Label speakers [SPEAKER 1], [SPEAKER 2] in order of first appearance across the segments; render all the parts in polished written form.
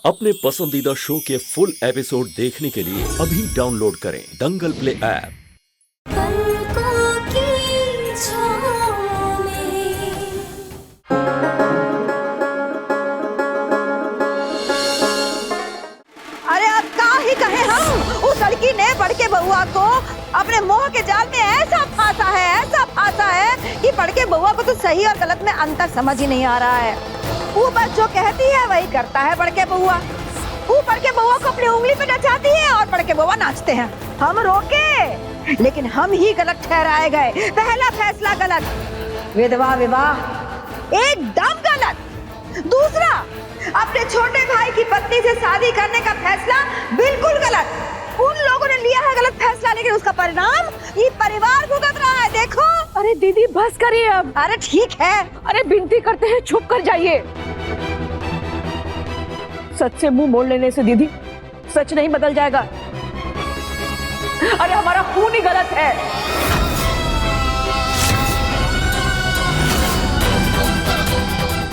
[SPEAKER 1] अपने पसंदीदा शो के फुल एपिसोड देखने के लिए अभी डाउनलोड करें दंगल प्ले ऐप।
[SPEAKER 2] पलकों की छाँव में।
[SPEAKER 3] अरे अब का ही कहे हम, उस लड़की ने बड़के बउआ को अपने मोह के जाल में ऐसा फांसा है कि बड़के बउआ को तो सही और गलत में अंतर समझ ही नहीं आ रहा है। वो बस जो कहती है वही करता है बड़के बउआ। वो बड़के बउआ को अपनी उंगली पे नचाती है और बड़के बउआ नाचते हैं। हम रोके लेकिन हम ही गलत ठहराए गए। पहला फैसला गलत, विधवा विवाह एकदम गलत। दूसरा, अपने छोटे भाई की पत्नी से शादी करने का फैसला बिल्कुल गलत। उन लोगों ने लिया है गलत फैसला, लेकिन उसका परिणाम ये परिवार भुगत रहा है। देखो।
[SPEAKER 4] अरे दीदी बस करिए अब।
[SPEAKER 3] अरे ठीक है।
[SPEAKER 4] अरे विनती करते हैं चुप कर जाइए। सच से मुंह मोड़ लेने से दीदी सच नहीं बदल जाएगा। अरे हमारा खून ही गलत है।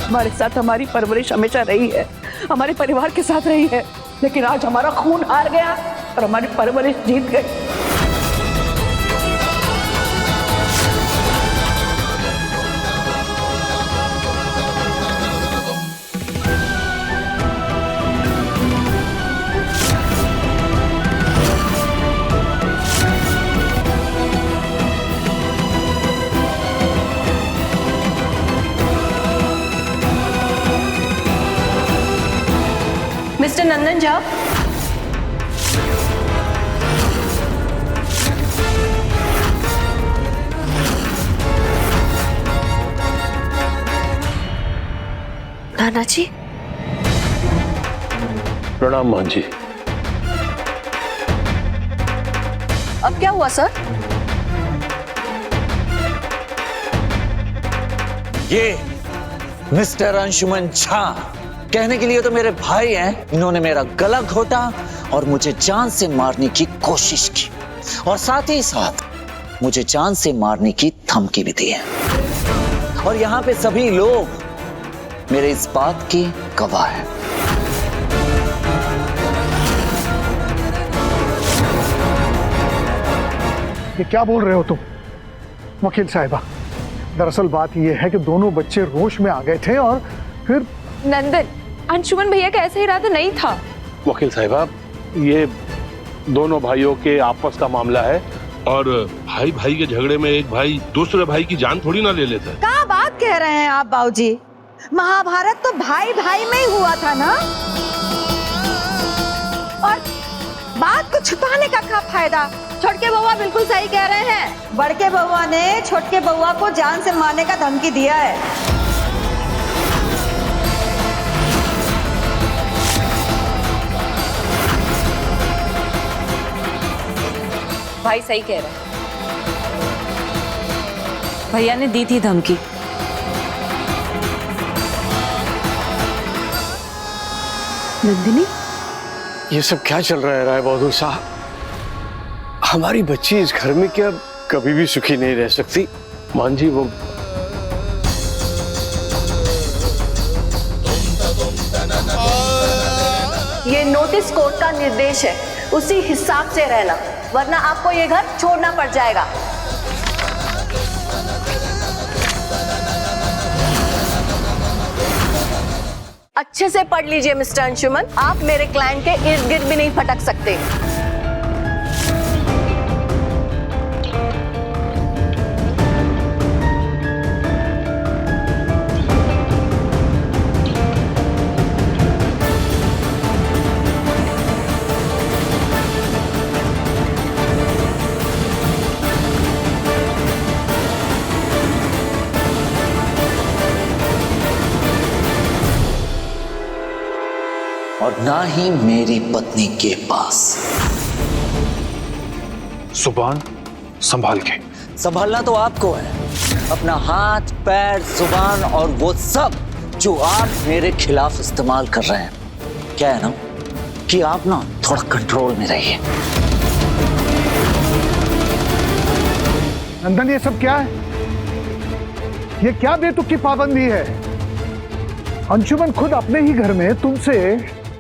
[SPEAKER 4] हमारे साथ हमारी परवरिश हमेशा रही है, हमारे परिवार के साथ रही है, लेकिन आज हमारा खून हार गया और हमारी परवरिश जीत गई।
[SPEAKER 5] मिस्टर नंदन झा,
[SPEAKER 2] नाना जी।
[SPEAKER 6] प्रणाम मां जी।
[SPEAKER 5] अब क्या हुआ सर?
[SPEAKER 7] ये मिस्टर अंशुमन झा कहने के लिए तो मेरे भाई हैं। इन्होंने मेरा गला घोटा और मुझे जान से मारने की कोशिश की और साथ ही साथ मुझे जान से मारने की धमकी भी दी है। और यहाँ पे सभी लोग मेरे इस बात की गवाह हैं।
[SPEAKER 8] ये क्या बोल रहे हो तुम वकील साहिबा? दरअसल बात ये है कि दोनों बच्चे रोश में आ गए थे और फिर
[SPEAKER 4] नंदन, अंशुमन भैया का ऐसा इरादा नहीं था।
[SPEAKER 6] वकील साहिबा, ये दोनों भाइयों के आपस का मामला है और भाई भाई के झगड़े में एक भाई दूसरे भाई की जान थोड़ी ना ले लेता है।
[SPEAKER 3] क्या बात कह रहे हैं आप बाबूजी? महाभारत तो भाई भाई में ही हुआ था ना। और बात को छुपाने का क्या फायदा? छोटके बउआ बिल्कुल सही कह रहे हैं। बड़के बउआ ने छोटके बउआ को जान से मारने का धमकी दिया है।
[SPEAKER 5] भाई सही कह रहे हैं, भैया ने दी थी धमकी।
[SPEAKER 4] नंदिनी,
[SPEAKER 9] ये सब क्या चल रहा है राय बहादुर साहब? हमारी बच्ची इस घर में क्या कभी भी सुखी नहीं रह सकती?
[SPEAKER 6] मां जी, वो
[SPEAKER 5] ये नोटिस कोर्ट का निर्देश है, उसी हिसाब से रहना, वरना आपको ये घर छोड़ना पड़ जाएगा। अच्छे से पढ़ लीजिए मिस्टर अंशुमन, आप मेरे क्लाइंट के इर्द गिर्द भी नहीं फटक सकते।
[SPEAKER 7] और ना ही मेरी पत्नी के पास।
[SPEAKER 9] जुबान संभाल के।
[SPEAKER 7] संभालना तो आपको है, अपना हाथ पैर जुबान और वो सब जो आप मेरे खिलाफ इस्तेमाल कर रहे हैं। क्या है ना कि आप ना थोड़ा कंट्रोल में रहिए।
[SPEAKER 8] नंदन, ये सब क्या है? ये क्या बेतुकी पाबंदी है? अंशुमन खुद अपने ही घर में तुमसे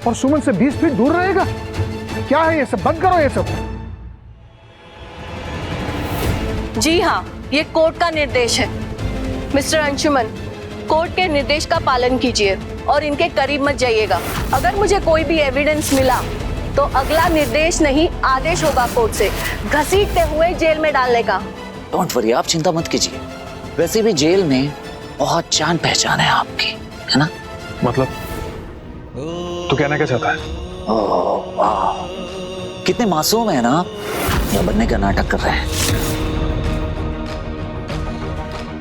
[SPEAKER 8] और सुमन से 20 फीट दूर रहेगा? क्या है ये सब? बंद करो ये सब।
[SPEAKER 5] जी हाँ, ये कोर्ट का निर्देश है। मिस्टर अंशुमन, कोर्ट के निर्देश का पालन कीजिए और इनके करीब मत जाइएगा। अगर मुझे कोई भी एविडेंस मिला तो अगला निर्देश नहीं आदेश होगा कोर्ट से घसीटते हुए जेल में डालने का।
[SPEAKER 7] डोंट वरी, आप चिंता मत कीजिए। वैसे भी जेल में बहुत जान पहचान है आपकी, है ना?
[SPEAKER 10] मतलब तू कहना क्या चाहता है?
[SPEAKER 7] ओह वाह, कितने मासूम है ना आप, या बनने का नाटक कर रहे हैं।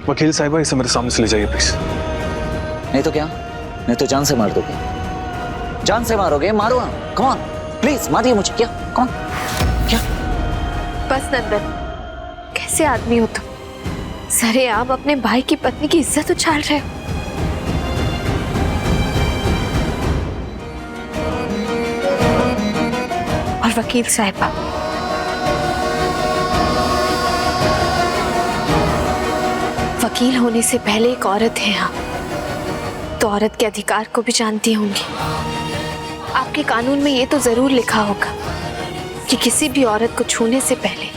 [SPEAKER 10] वकील साहिबा, इसे मेरे सामने से ले जाइए प्लीज।
[SPEAKER 7] नहीं तो क्या? नहीं तो जान से मार दोगे? जान से मारोगे? मारो, कम ऑन प्लीज, मारिए मुझे। क्या? कम ऑन, क्या?
[SPEAKER 2] बस नंदन, कैसे आदमी हो तुम? सरे आप अपने भाई की पत्नी की इज्जत उछाल रहे हो। और वकील साहिबा, वकील होने से पहले एक औरत है आप, तो औरत के अधिकार को भी जानती होंगी। आपके कानून में ये तो जरूर लिखा होगा कि किसी भी औरत को छूने से पहले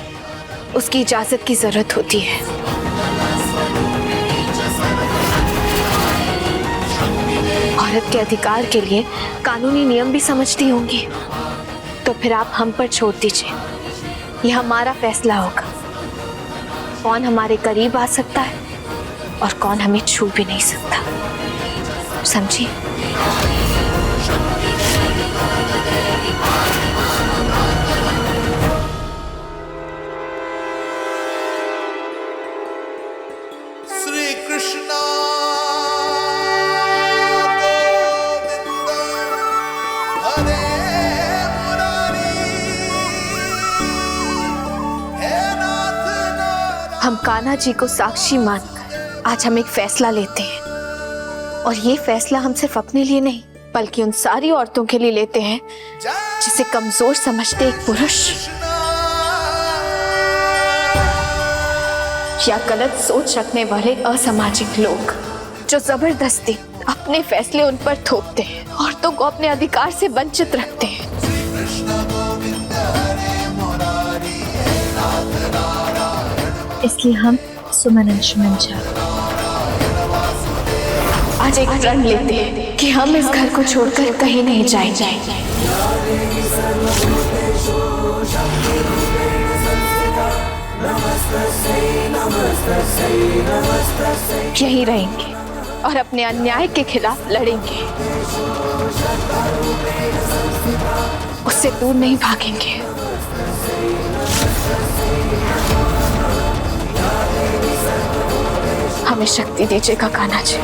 [SPEAKER 2] उसकी इजाजत की जरूरत होती है। औरत के अधिकार के लिए कानूनी नियम भी समझती होंगी। तो फिर आप हम पर छोड़ दीजिए, यह हमारा फैसला होगा कौन हमारे करीब आ सकता है और कौन हमें छू भी नहीं सकता, समझिए?
[SPEAKER 11] श्री कृष्णा हरे
[SPEAKER 2] हम कान्हा जी को साक्षी मानकर आज हम एक फैसला लेते हैं, और ये फैसला हम सिर्फ अपने लिए नहीं बल्कि उन सारी औरतों के लिए लेते हैं जिसे कमजोर समझते एक पुरुष या गलत सोच रखने वाले असामाजिक लोग, जो जबरदस्ती अपने फैसले उन पर थोपते हैं, औरतों को अपने अधिकार से वंचित रखते हैं। इसलिए हम सुमन अंशुमन झा आज एक प्रण लेते हैं कि हम इस घर को छोड़कर कहीं नहीं जाएंगे। यहीं रहेंगे और अपने अन्याय के खिलाफ लड़ेंगे, उससे दूर नहीं भागेंगे। हमें शक्ति दीजिएगा कान्हा जी।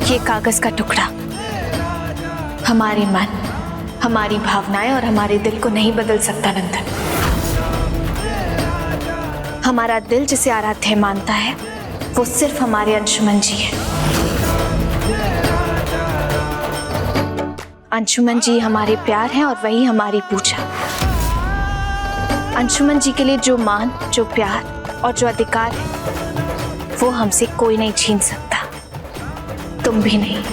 [SPEAKER 2] ये कागज का टुकड़ा हमारे मन, हमारी भावनाएं और हमारे दिल को नहीं बदल सकता नंदन। हमारा दिल जिसे आराध्य मानता है वो सिर्फ हमारे अंशुमन जी है। अंशुमन जी हमारे प्यार हैं और वही हमारी पूजा। अंशुमन जी के लिए जो मान, जो प्यार और जो अधिकार है वो हमसे कोई नहीं छीन सकता, तुम भी नहीं।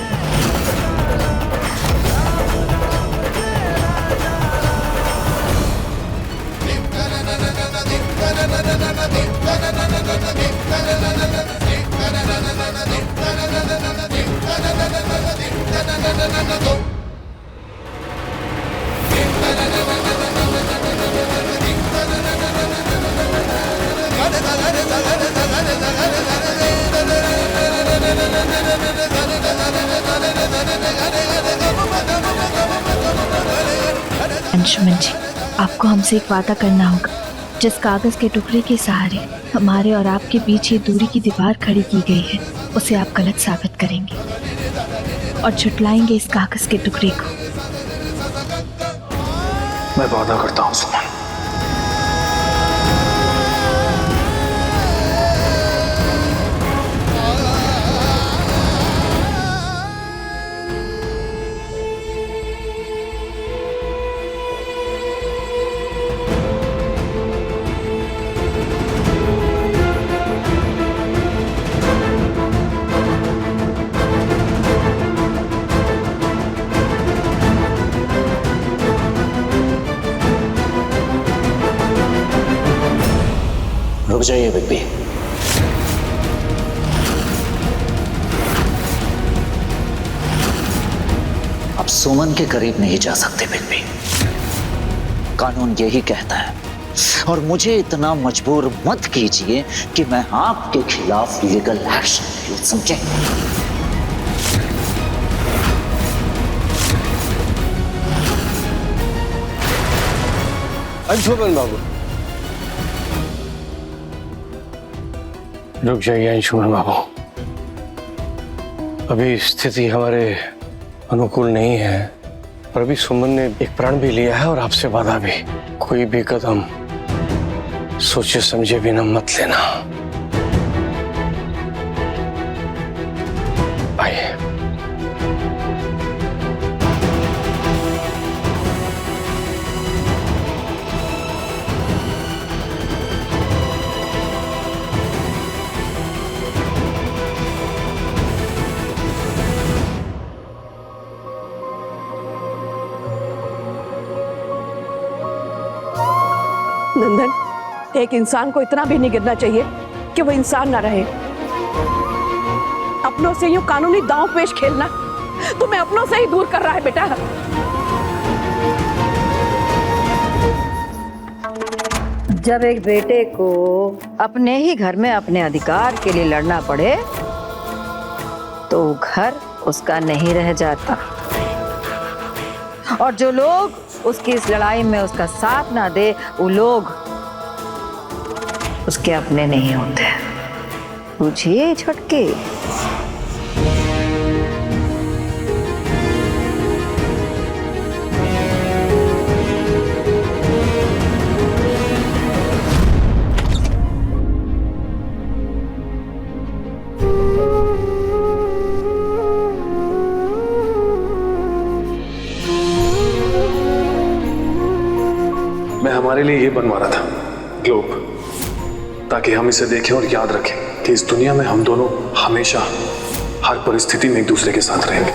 [SPEAKER 2] अंशुमन जी, आपको हमसे एक वादा करना होगा। जिस कागज के टुकड़े के सहारे हमारे और आपके बीच ये दूरी की दीवार खड़ी की गई है, उसे आप गलत साबित करेंगे। और झुठलाएंगे इस कागज के टुकड़े को।
[SPEAKER 10] मैं वादा करता हूं सुमन।
[SPEAKER 7] रुक जाइए बिग्बी। अब सुमन के करीब नहीं जा सकते बिग्बी। कानून यही कहता है, और मुझे इतना मजबूर मत कीजिए कि मैं आपके खिलाफ लीगल एक्शन लूं, समझे?
[SPEAKER 9] अंशुमन बाबू, रुक जाइए अंशुमन बाबू। अभी स्थिति हमारे अनुकूल नहीं है, और अभी सुमन ने एक प्रण भी लिया है और आपसे वादा भी। कोई भी कदम सोचे समझे बिना मत लेना। आइए।
[SPEAKER 4] नंदन, एक इंसान को इतना भी नहीं गिरना चाहिए कि वो इंसान ना रहे। अपनों से यूं कानूनी दांव पेश खेलना तुम्हें अपनों से ही दूर कर रहा है बेटा।
[SPEAKER 3] जब एक बेटे को अपने ही घर में अपने अधिकार के लिए लड़ना पड़े तो घर उसका नहीं रह जाता, और जो लोग उसकी इस लड़ाई में उसका साथ ना दे वो लोग उसके अपने नहीं होते। बुझिए छटके।
[SPEAKER 10] मैं हमारे लिए ये बनवा रहा था ग्लोब, ताकि हम इसे देखें और याद रखें कि इस दुनिया में हम दोनों हमेशा हर परिस्थिति में एक दूसरे के साथ रहेंगे।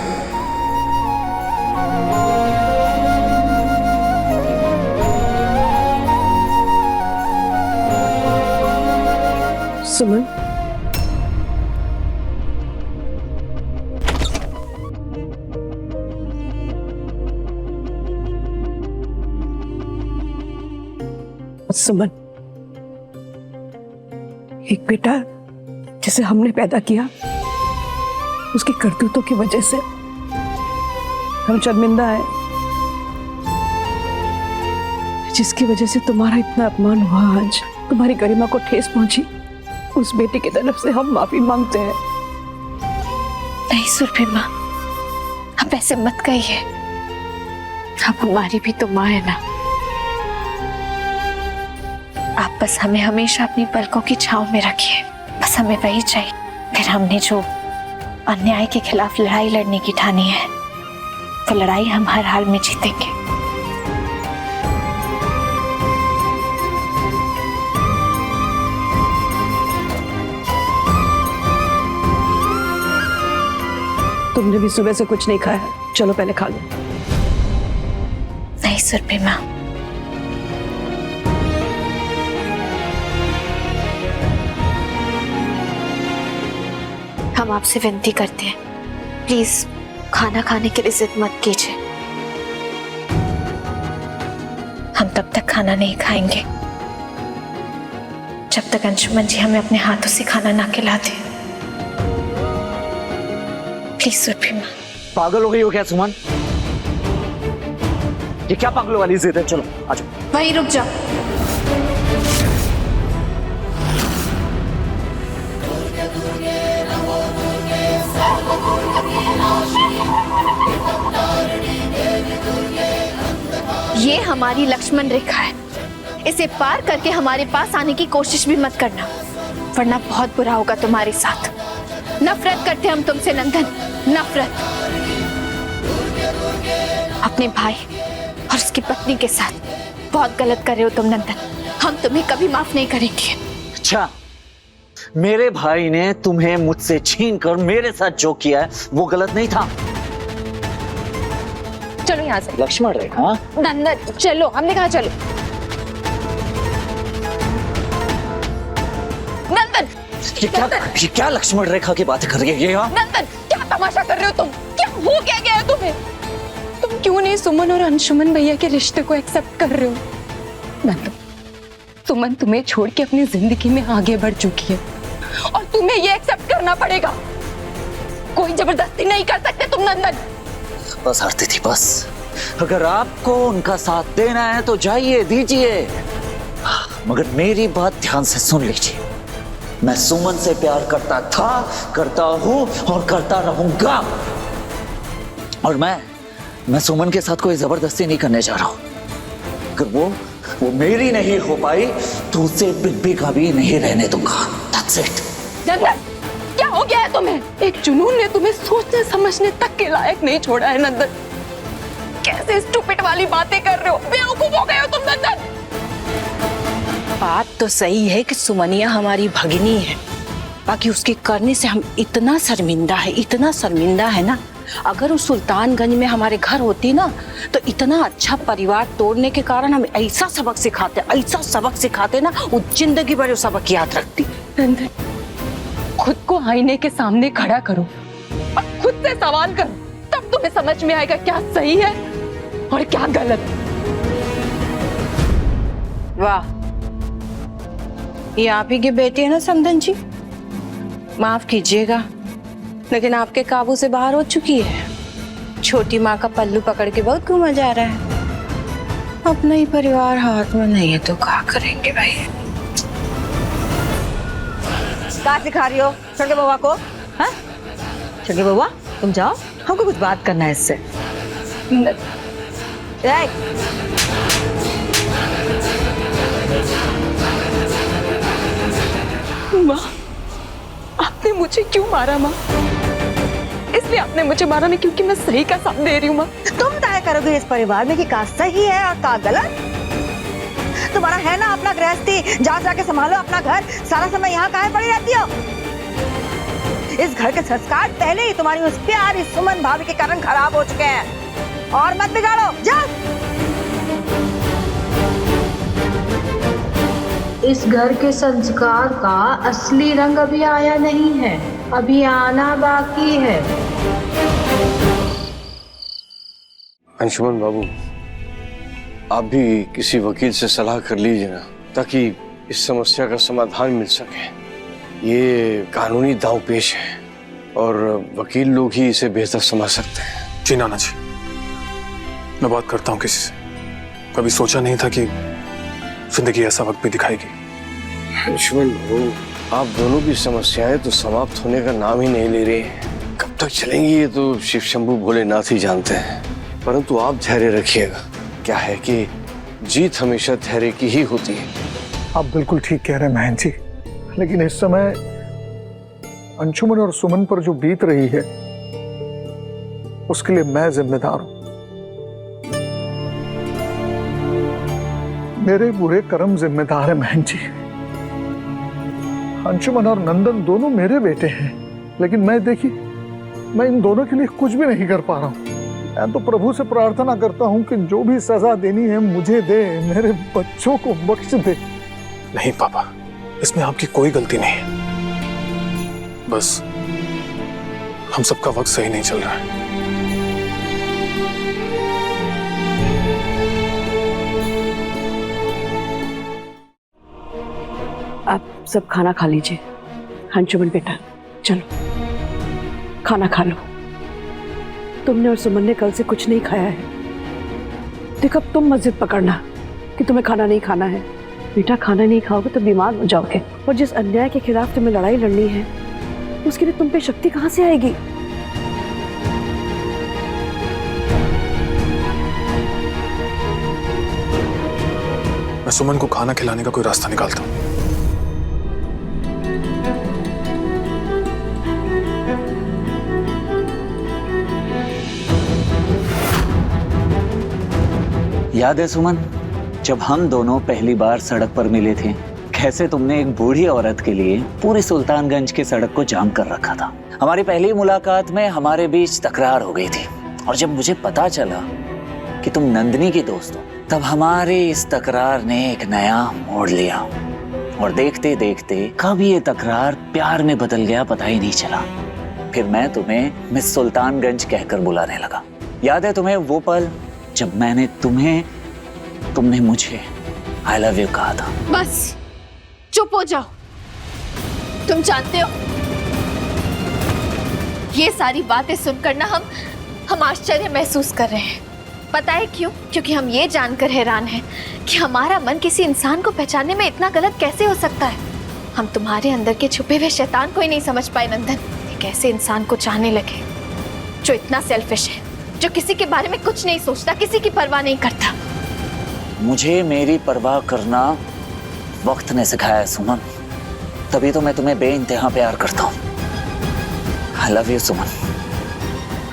[SPEAKER 4] सुमन, सुमन, एक बेटा जिसे हमने पैदा किया, उसकी करतूतों की वजह से हम शर्मिंदा हैं, जिसकी वजह से तुम्हारा इतना अपमान हुआ, आज तुम्हारी गरिमा को ठेस पहुंची, उस बेटे की तरफ से हम माफी मांगते हैं।
[SPEAKER 2] नहीं सुरभि माँ, आप ऐसे मत कहिए। अब हमारी भी तो माँ है ना। आप बस हमें हमेशा अपनी पलकों की छांव में रखिए, बस हमें वही चाहिए। फिर हमने जो अन्याय के खिलाफ लड़ाई लड़ने की ठानी है, तो लड़ाई हम हर हाल में जीतेंगे।
[SPEAKER 4] तुमने भी सुबह से कुछ नहीं खाया, चलो पहले खा लो।
[SPEAKER 2] नहीं सुरभि माँ, हम आपसे विनती करते हैं, प्लीज खाना खाने के लिए जिद मत कीजिए। हम तब तक खाना नहीं खाएंगे जब तक अंशुमन जी हमें अपने हाथों से खाना ना खिलाते। प्लीज सुरभि माँ।
[SPEAKER 7] पागल हो गई हो क्या सुमन? ये क्या पागलों वाली जिद है? चलो आ जाओ।
[SPEAKER 2] वहीं रुक जाओ।
[SPEAKER 11] Namo
[SPEAKER 2] ये हमारी लक्ष्मण रेखा है, इसे पार करके हमारे पास आने की कोशिश भी मत करना, वरना बहुत बुरा होगा तुम्हारे साथ। नफरत करते हम तुमसे नंदन, नफरत। अपने भाई और उसकी पत्नी के साथ बहुत गलत कर रहे हो तुम नंदन, हम तुम्हें कभी माफ नहीं करेंगे।
[SPEAKER 7] अच्छा, मेरे भाई ने तुम्हें मुझसे छीनकर मेरे साथ जो किया है वो गलत नहीं था?
[SPEAKER 2] चलो यहाँ से।
[SPEAKER 7] लक्ष्मण रेखा?
[SPEAKER 2] नंदन चलो, हमने कहा चलो। नंदन
[SPEAKER 7] ये क्या लक्ष्मण रेखा की बातें कर रही है ये?
[SPEAKER 2] नंदन क्या तमाशा कर रहे हो तुम? क्या हो क्या गया तुम्हें? तुम क्यों नहीं सुमन और अंशुमन भैया के रिश्ते को एक्सेप्ट कर रहे हो? नंदन, सुमन तुम्हें छोड़ के अपनी जिंदगी में आगे बढ़ चुकी है और तुम्हें ये एक्सेप्ट करना पड़ेगा। कोई जबरदस्ती नहीं कर सकते तुम नंदन।
[SPEAKER 7] बस आरती थी, बस। अगर आपको उनका साथ देना है तो जाइए, दीजिए, मगर मेरी बात ध्यान से सुन लीजिए। मैं सुमन से प्यार करता था, करता हूं और करता रहूंगा। और मैं सुमन के साथ कोई जबरदस्ती नहीं करने जा रहा हूं। अगर वो मेरी नहीं हो पाई तो उसे बिब्बी का भी नहीं रहने दूंगा। That's it.
[SPEAKER 2] नंदन क्या हो गया है तुम्हें? एक जुनून ने तुम्हें सोचने समझने तक के लायक नहीं छोड़ा है नंदन। कैसे स्टूपिड वाली बातें कर रहे हो? बेवकूफ हो गए हो तुम नंदन।
[SPEAKER 4] बात तो सही है कि सुमनिया हमारी भगिनी है, बाकी उसके करने से हम इतना शर्मिंदा है ना। अगर उस सुल्तानगंज में हमारे घर होती ना तो इतना अच्छा परिवार तोड़ने के कारण हम ऐसा सबक सिखाते ना, वो जिंदगी भर वो सबक याद रखती।
[SPEAKER 2] नंदन, खुद को आईने के सामने खड़ा करो और खुद से सवाल करो, तब तुम्हें समझ में आएगा क्या सही है और क्या गलत।
[SPEAKER 4] वाह, ये आप ही की बेटी है ना समधन जी? माफ कीजिएगा लेकिन आपके काबू से बाहर हो चुकी है। छोटी माँ का पल्लू पकड़ के बहुत घूमा जा रहा है। अपना ही परिवार हाथ में नहीं है तो क्या करेंगे भाई?
[SPEAKER 3] क्या सिखा रही हो छोटे बउआ को? हाँ, छोटे बउआ तुम जाओ, हमको कुछ बात करना है इससे।
[SPEAKER 2] माँ, आपने मुझे क्यों मारा माँ? इसलिए आपने मुझे मारा नहीं क्योंकि मैं सही का साथ दे रही हूँ माँ।
[SPEAKER 3] तुम तय करोगे इस परिवार में कि का सही है और का गलत। तुम्हारा है ना अपना गृहस्थी, जाके संभालो अपना घर। सारा समय यहाँ काहे पड़ी रहती हो? इस घर के संस्कार पहले ही तुम्हारी उस प्यारी सुमन भाभी के कारण खराब हो चुके हैं, और मत बिगाड़ो। जा।
[SPEAKER 12] इस घर के संस्कार का असली रंग अभी आया नहीं है, अभी आना बाकी है।
[SPEAKER 9] अंशुमन बाबू, आप भी किसी वकील से सलाह कर लीजिए ना, ताकि इस समस्या का समाधान मिल सके। ये कानूनी दांवपेच है और वकील लोग ही इसे बेहतर समझ सकते हैं।
[SPEAKER 10] जी नाना जी, मैं बात करता हूँ किसी से। कभी सोचा नहीं था कि जिंदगी ऐसा वक्त भी दिखाएगी।
[SPEAKER 9] अंशुमन बाबू, आप दोनों की समस्याएं तो समाप्त होने का नाम ही नहीं ले रही हैं। कब तक चलेंगी ये तो शिव शंभू भोलेनाथ ही जानते हैं, परंतु आप धैर्य रखिएगा। क्या है कि जीत हमेशा धैर्य की ही होती है।
[SPEAKER 8] आप बिल्कुल ठीक कह रहे हैं महन जी, लेकिन इस समय अंशुमन और सुमन पर जो बीत रही है उसके लिए मैं जिम्मेदार हूं। मेरे बुरे कर्म जिम्मेदार है महन जी। अंशुमन और नंदन दोनों मेरे बेटे हैं, लेकिन मैं इन दोनों के लिए कुछ भी नहीं कर पा रहा हूं। मैं तो प्रभु से प्रार्थना करता हूं कि जो भी सजा देनी है मुझे दे, मेरे बच्चों को बख्श दे।
[SPEAKER 10] नहीं पापा, इसमें आपकी कोई गलती नहीं है। बस हम सबका वक्त सही नहीं चल रहा है।
[SPEAKER 4] आप सब खाना खा लीजिए। अंशुमन बेटा चलो खाना खा लो। तुमने और सुमन ने कल से कुछ नहीं खाया है। देखो अब तुम मस्जिद पकड़ना कि तुम्हें खाना नहीं खाना है। बेटा खाना नहीं खाओगे तो बीमार हो जाओगे, और जिस अन्याय के खिलाफ तुम्हें लड़ाई लड़नी है उसके लिए तुम पे शक्ति कहाँ से आएगी?
[SPEAKER 10] मैं सुमन को खाना खिलाने का कोई रास्ता निकालता हूँ।
[SPEAKER 7] याद है सुमन, जब हम दोनों पहली बार सड़क पर मिले थे, कैसे तुमने एक बूढ़ी औरत के लिए पूरी सुल्तानगंज की सड़क को जाम कर रखा था। हमारी पहली मुलाकात में हमारे बीच तकरार हो गई थी और जब मुझे पता चला कि तुम नंदिनी की दोस्त हो, तब हमारी इस तकरार ने एक नया मोड़ लिया और देखते देखते कब ये तकरार प्यार में बदल गया पता ही नहीं चला। फिर मैं तुम्हें मिस सुल्तानगंज कहकर बुलाने लगा। याद है तुम्हें वो पल जब मैंने तुमने मुझे आई लव यू कहा था?
[SPEAKER 2] बस चुप हो जाओ। तुम जानते हो ये सारी बातें सुनकर ना हम आश्चर्य महसूस कर रहे हैं। पता है क्यों? क्योंकि हम ये जानकर हैरान हैं कि हमारा मन किसी इंसान को पहचानने में इतना गलत कैसे हो सकता है। हम तुम्हारे अंदर के छुपे हुए शैतान को ही नहीं समझ पाए नंदन। एक ऐसे इंसान को चाहने लगे जो इतना सेल्फिश है, जो किसी के बारे में कुछ नहीं सोचता, किसी की परवाह नहीं करता।
[SPEAKER 7] मुझे मेरी परवाह करना वक्त ने सिखाया है सुमन, तभी तो मैं तुम्हें बेइंतहा प्यार करता हूँ। I love you Suman,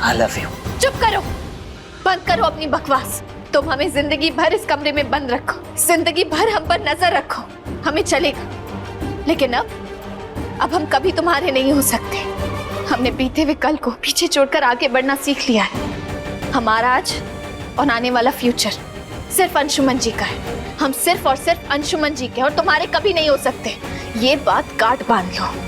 [SPEAKER 7] I love you.
[SPEAKER 2] चुप करो, बंद करो अपनी बकवास। तुम हमें जिंदगी भर इस कमरे में बंद रखो, जिंदगी भर हम पर नजर रखो, हमें चलेगा, लेकिन अब हम कभी तुम्हारे नहीं हो सकते। हमने बीते हुए कल को पीछे छोड़कर आगे बढ़ना सीख लिया है। हमारा आज और आने वाला फ्यूचर सिर्फ अंशुमन जी का है। हम सिर्फ और सिर्फ अंशुमन जी के और तुम्हारे कभी नहीं हो सकते। ये बात गांठ बांध लो।